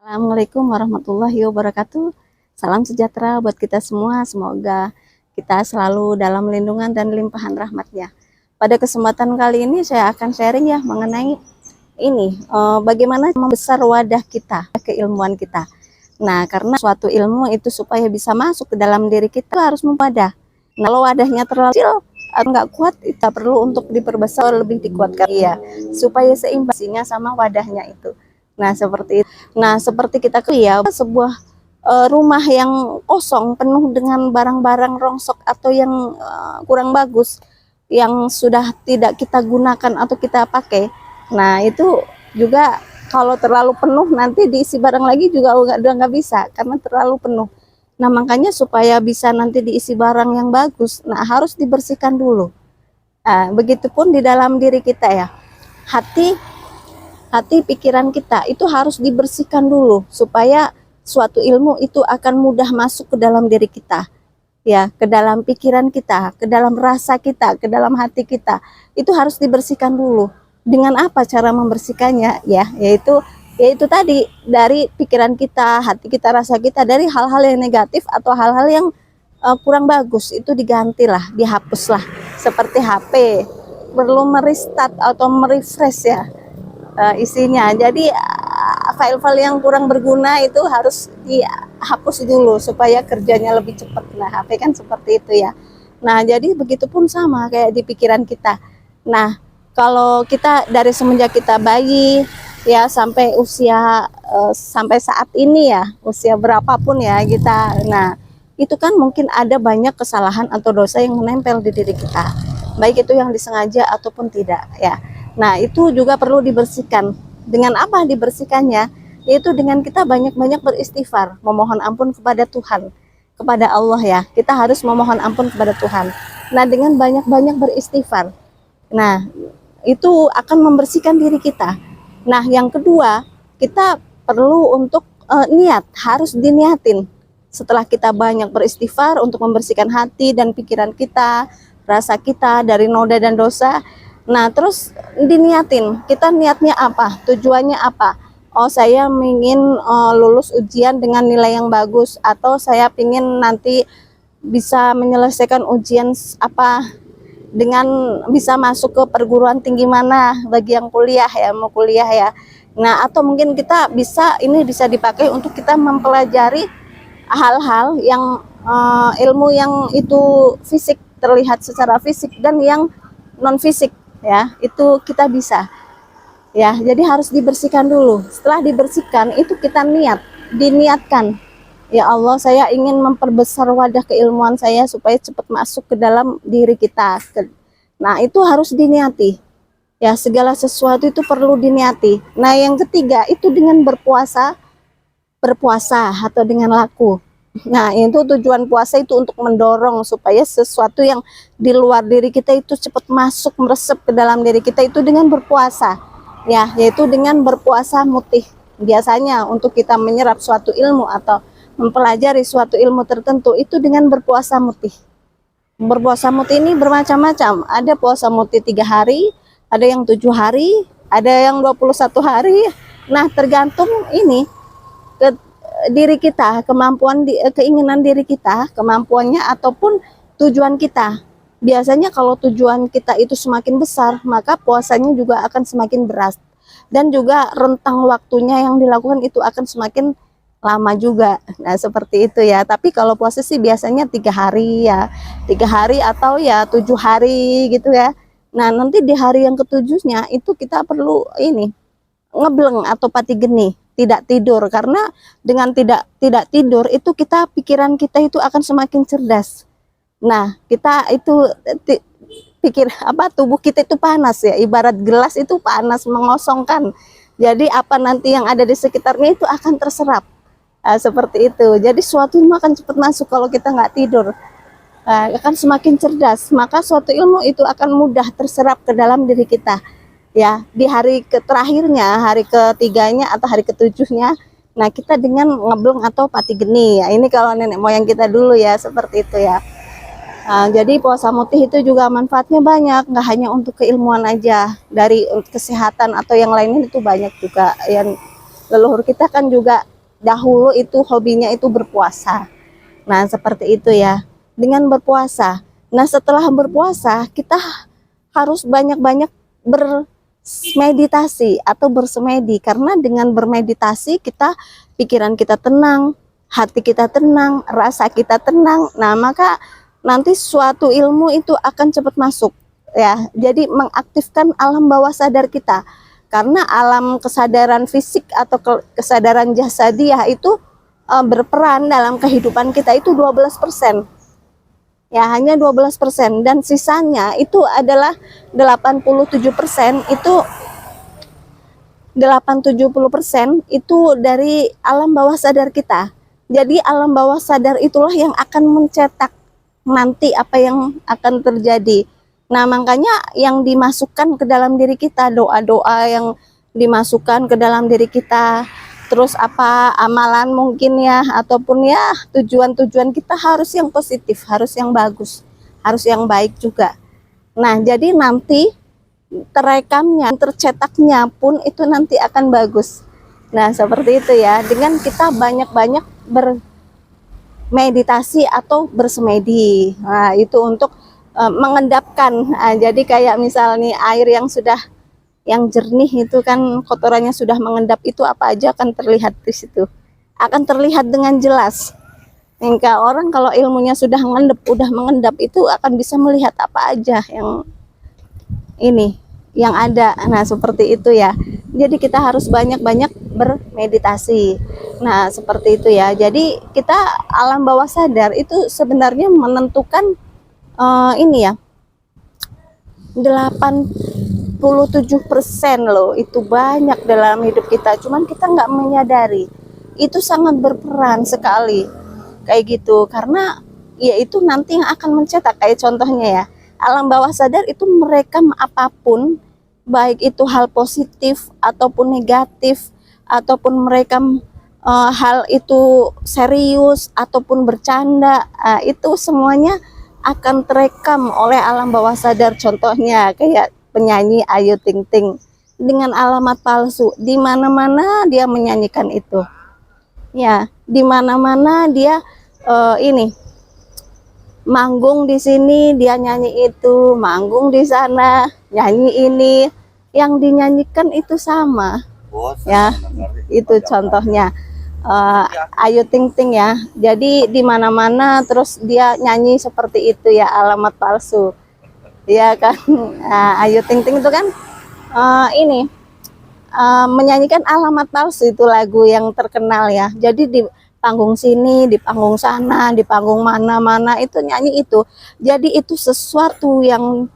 Assalamualaikum warahmatullahi wabarakatuh. Salam sejahtera buat kita semua. Semoga kita selalu dalam lindungan dan limpahan rahmatnya. Pada kesempatan kali ini saya akan sharing ya mengenai bagaimana membesar wadah kita, keilmuan kita. Nah, karena suatu ilmu itu supaya bisa masuk ke dalam diri kita harus mempadah. Nah, kalau wadahnya terlalu kecil atau nggak kuat, kita perlu untuk diperbesar, lebih dikuatkan ya, supaya seimbangnya sama wadahnya itu. Nah, seperti itu. Nah, seperti kita ya, sebuah rumah yang kosong penuh dengan barang-barang rongsok atau yang kurang bagus yang sudah tidak kita gunakan atau kita pakai. Nah, itu juga kalau terlalu penuh nanti diisi barang lagi juga udah nggak bisa karena terlalu penuh. Nah, makanya supaya bisa nanti diisi barang yang bagus, nah harus dibersihkan dulu. Nah, begitupun di dalam diri kita ya. Hati pikiran kita itu harus dibersihkan dulu supaya suatu ilmu itu akan mudah masuk ke dalam diri kita, ya, ke dalam pikiran kita, ke dalam rasa kita, ke dalam hati kita. Itu harus dibersihkan dulu. Dengan apa cara membersihkannya? Ya, yaitu tadi dari pikiran kita, hati kita, rasa kita, dari hal-hal yang negatif atau hal-hal yang kurang bagus itu digantilah, dihapuslah. Seperti HP perlu merestart atau merefresh ya isinya. Jadi file-file yang kurang berguna itu harus dihapus dulu supaya kerjanya lebih cepat. Nah, HP kan seperti itu ya. Nah, jadi begitupun sama kayak di pikiran kita. Nah, kalau kita dari semenjak kita bayi ya sampai usia sampai saat ini ya, usia berapapun ya kita. Nah, itu kan mungkin ada banyak kesalahan atau dosa yang menempel di diri kita. Baik itu yang disengaja ataupun tidak ya. Nah, itu juga perlu dibersihkan. Dengan apa dibersihkannya? Yaitu dengan kita banyak-banyak beristighfar, memohon ampun kepada Tuhan, kepada Allah ya. Kita harus memohon ampun kepada Tuhan. Nah, dengan banyak-banyak beristighfar, nah, itu akan membersihkan diri kita. Nah, yang kedua, kita perlu untuk niat, harus diniatin. Setelah kita banyak beristighfar untuk membersihkan hati dan pikiran kita, rasa kita dari noda dan dosa. Nah, terus diniatin, kita niatnya apa, tujuannya apa? Oh, saya ingin lulus ujian dengan nilai yang bagus, atau saya ingin nanti bisa menyelesaikan ujian apa dengan bisa masuk ke perguruan tinggi mana bagi yang kuliah ya, mau kuliah ya. Nah, atau mungkin kita bisa dipakai untuk kita mempelajari hal-hal yang ilmu yang itu fisik, terlihat secara fisik, dan yang non fisik ya, itu kita bisa ya. Jadi harus dibersihkan dulu. Setelah dibersihkan itu kita diniatkan, ya Allah, saya ingin memperbesar wadah keilmuan saya supaya cepat masuk ke dalam diri kita. Nah, itu harus diniati ya, segala sesuatu itu perlu diniati. Nah, yang ketiga itu dengan berpuasa atau dengan laku. Nah, itu tujuan puasa itu untuk mendorong supaya sesuatu yang di luar diri kita itu cepat masuk, meresap ke dalam diri kita, itu dengan berpuasa ya, yaitu dengan berpuasa mutih. Biasanya untuk kita menyerap suatu ilmu atau mempelajari suatu ilmu tertentu itu dengan berpuasa mutih. Berpuasa mutih ini bermacam-macam. Ada puasa mutih 3 hari, ada yang 7 hari, ada yang 21 hari. Nah, tergantung ini ke diri kita, keinginan diri kita, kemampuannya ataupun tujuan kita. Biasanya kalau tujuan kita itu semakin besar, maka puasanya juga akan semakin berat, dan juga rentang waktunya yang dilakukan itu akan semakin lama juga. Nah, seperti itu ya. Tapi kalau puasa sih biasanya 3 hari ya, 3 hari atau ya 7 hari gitu ya. Nah, nanti di hari yang ketujuhnya itu kita perlu ngebleng atau pati geni, tidak tidur, karena dengan tidak tidur itu pikiran kita itu akan semakin cerdas. Nah, kita itu tubuh kita itu panas ya, ibarat gelas itu panas, mengosongkan. Jadi apa nanti yang ada di sekitarnya itu akan terserap. Seperti itu. Jadi suatu ilmu akan cepat masuk kalau kita nggak tidur. Akan semakin cerdas, maka suatu ilmu itu akan mudah terserap ke dalam diri kita. Ya, di hari terakhirnya, hari ketiganya atau hari ketujuhnya, nah kita dengan ngebleng atau pati geni ya. Ini kalau nenek moyang kita dulu ya, seperti itu ya. Nah, jadi puasa mutih itu juga manfaatnya banyak, nggak hanya untuk keilmuan aja, dari kesehatan atau yang lainnya itu banyak juga. Yang leluhur kita kan juga dahulu itu hobinya itu berpuasa. Nah, seperti itu ya. Dengan berpuasa. Nah, setelah berpuasa, kita harus banyak-banyak bermeditasi atau bersemedi. Karena dengan bermeditasi, pikiran kita tenang, hati kita tenang, rasa kita tenang. Nah, maka nanti suatu ilmu itu akan cepat masuk. Ya, jadi mengaktifkan alam bawah sadar kita. Karena alam kesadaran fisik atau kesadaran jasadiah itu berperan dalam kehidupan kita itu 12%. Ya, hanya 12%, dan sisanya itu adalah 87%. Itu 70% itu dari alam bawah sadar kita. Jadi alam bawah sadar itulah yang akan mencetak nanti apa yang akan terjadi. Nah, makanya yang dimasukkan ke dalam diri kita, doa-doa yang dimasukkan ke dalam diri kita, terus apa amalan mungkin ya, ataupun ya tujuan-tujuan kita harus yang positif, harus yang bagus, harus yang baik juga. Nah, jadi nanti terekamnya, tercetaknya pun itu nanti akan bagus. Nah, seperti itu ya, dengan kita banyak-banyak bermeditasi atau bersemedi. Nah, itu untuk mengendapkan. Nah, jadi kayak misalnya air yang jernih itu kan kotorannya sudah mengendap, itu apa aja akan terlihat di situ. Akan terlihat dengan jelas. Hingga orang kalau ilmunya sudah mengendap itu akan bisa melihat apa aja yang ada. Nah, seperti itu ya. Jadi kita harus banyak-banyak bermeditasi. Nah, seperti itu ya. Jadi kita alam bawah sadar itu sebenarnya menentukan 87% loh, itu banyak dalam hidup kita, cuman kita nggak menyadari. Itu sangat berperan sekali kayak gitu, karena ya itu nanti yang akan mencetak. Kayak contohnya ya, alam bawah sadar itu merekam apapun, baik itu hal positif ataupun negatif, ataupun merekam hal itu serius ataupun bercanda. Itu semuanya akan terekam oleh alam bawah sadar. Contohnya kayak penyanyi Ayu Ting Ting dengan alamat palsu, di mana-mana dia menyanyikan itu. Ya, di mana-mana dia manggung di sini dia nyanyi itu, manggung di sana nyanyi ini, yang dinyanyikan itu sama. Ya, itu contohnya. Ayu Ting Ting ya. Jadi di mana-mana terus dia nyanyi seperti itu ya, alamat palsu. Ya kan. Nah, Ayu Ting Ting itu kan menyanyikan alamat palsu, itu lagu yang terkenal ya. Jadi di panggung sini, di panggung sana, di panggung mana-mana itu nyanyi itu. Jadi itu sesuatu yang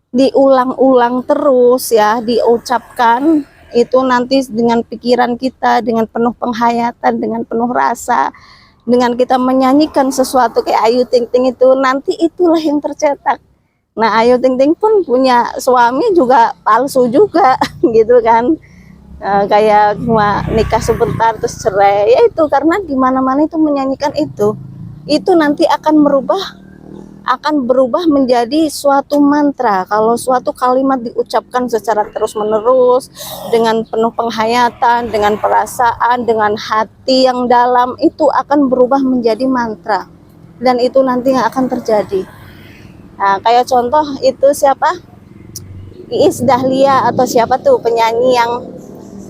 diulang-ulang terus ya, diucapkan itu nanti dengan pikiran kita, dengan penuh penghayatan, dengan penuh rasa, dengan kita menyanyikan sesuatu kayak Ayu Ting Ting itu, nanti itulah yang tercetak. Nah, Ayu Ting Ting pun punya suami juga palsu juga gitu kan. Kayak cuma nikah sebentar terus cerai, ya itu karena di mana-mana itu menyanyikan itu nanti akan berubah menjadi suatu mantra. Kalau suatu kalimat diucapkan secara terus-menerus dengan penuh penghayatan, dengan perasaan, dengan hati yang dalam, itu akan berubah menjadi mantra, dan itu nanti yang akan terjadi. Nah, kayak contoh itu siapa? Iis Dahlia atau siapa tuh penyanyi yang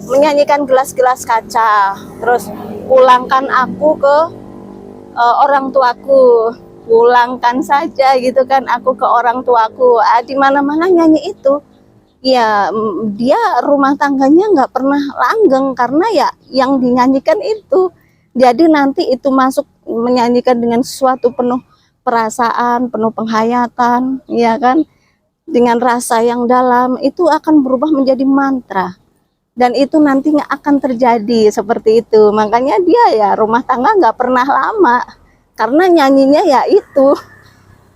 menyanyikan gelas-gelas kaca, terus pulangkan aku ke orang tuaku, pulangkan saja gitu kan aku ke orang tuaku. Di mana-mana nyanyi itu. Ya, dia rumah tangganya nggak pernah langgeng karena ya yang dinyanyikan itu. Jadi nanti itu masuk menyanyikan dengan sesuatu penuh perasaan, penuh penghayatan, ya kan? Dengan rasa yang dalam, itu akan berubah menjadi mantra. Dan itu nantinya akan terjadi seperti itu. Makanya dia ya rumah tangga nggak pernah lama, karena nyanyinya ya itu.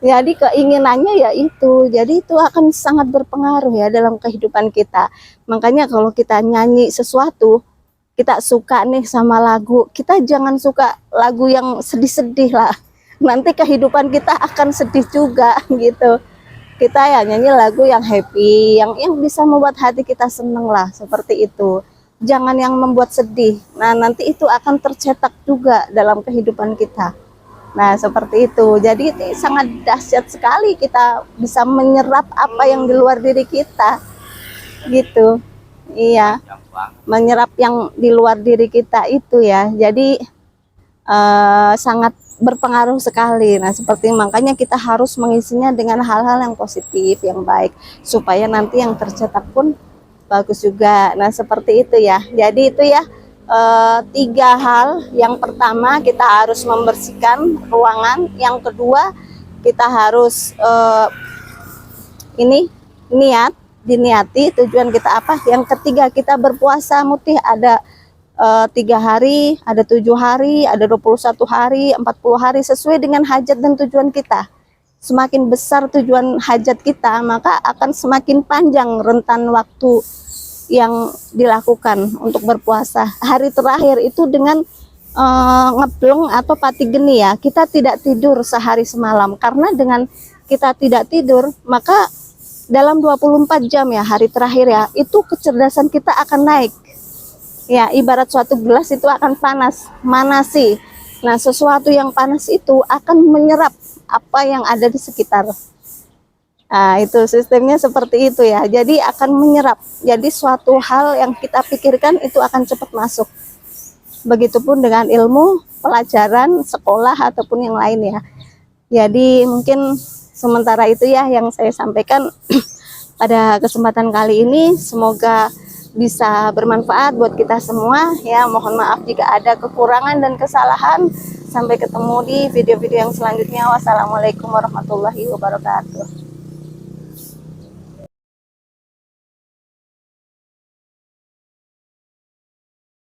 Jadi keinginannya ya itu. Jadi itu akan sangat berpengaruh ya dalam kehidupan kita. Makanya kalau kita nyanyi sesuatu, kita suka nih sama lagu, kita jangan suka lagu yang sedih-sedih lah. Nanti kehidupan kita akan sedih juga gitu. Kita ya nyanyi lagu yang happy, yang bisa membuat hati kita seneng lah, seperti itu. jangan yang membuat sedih. Nah, nanti itu akan tercetak juga dalam kehidupan kita. Nah, seperti itu. Jadi itu sangat dahsyat sekali kita bisa menyerap apa yang di luar diri kita. Gitu. Iya. Menyerap yang di luar diri kita itu ya. Jadi sangat berpengaruh sekali. Nah, seperti makanya kita harus mengisinya dengan hal-hal yang positif, yang baik, supaya nanti yang tercetak pun bagus juga. Nah, seperti itu ya. Jadi itu ya, 3 hal. Yang pertama, kita harus membersihkan ruangan. Yang kedua, kita harus diniati tujuan kita apa. Yang ketiga, kita berpuasa mutih, ada 3 hari, ada 7 hari, ada 21 hari, 40 hari, sesuai dengan hajat dan tujuan kita. Semakin besar tujuan hajat kita, maka akan semakin panjang rentan waktu yang dilakukan untuk berpuasa. Hari terakhir itu dengan ngeblong atau pati geni ya, kita tidak tidur sehari semalam. Karena dengan kita tidak tidur, maka dalam 24 jam ya, hari terakhir ya, itu kecerdasan kita akan naik. Ya, ibarat suatu gelas itu akan panas, manasi. Nah, sesuatu yang panas itu akan menyerap apa yang ada di sekitar. Nah, itu sistemnya seperti itu ya. Jadi akan menyerap. Jadi suatu hal yang kita pikirkan itu akan cepat masuk. Begitupun dengan ilmu, pelajaran, sekolah, ataupun yang lain ya. Jadi mungkin sementara itu ya yang saya sampaikan pada kesempatan kali ini. Semoga bisa bermanfaat buat kita semua ya. Mohon maaf jika ada kekurangan dan kesalahan. Sampai ketemu di video-video yang selanjutnya. Wassalamualaikum warahmatullahi wabarakatuh.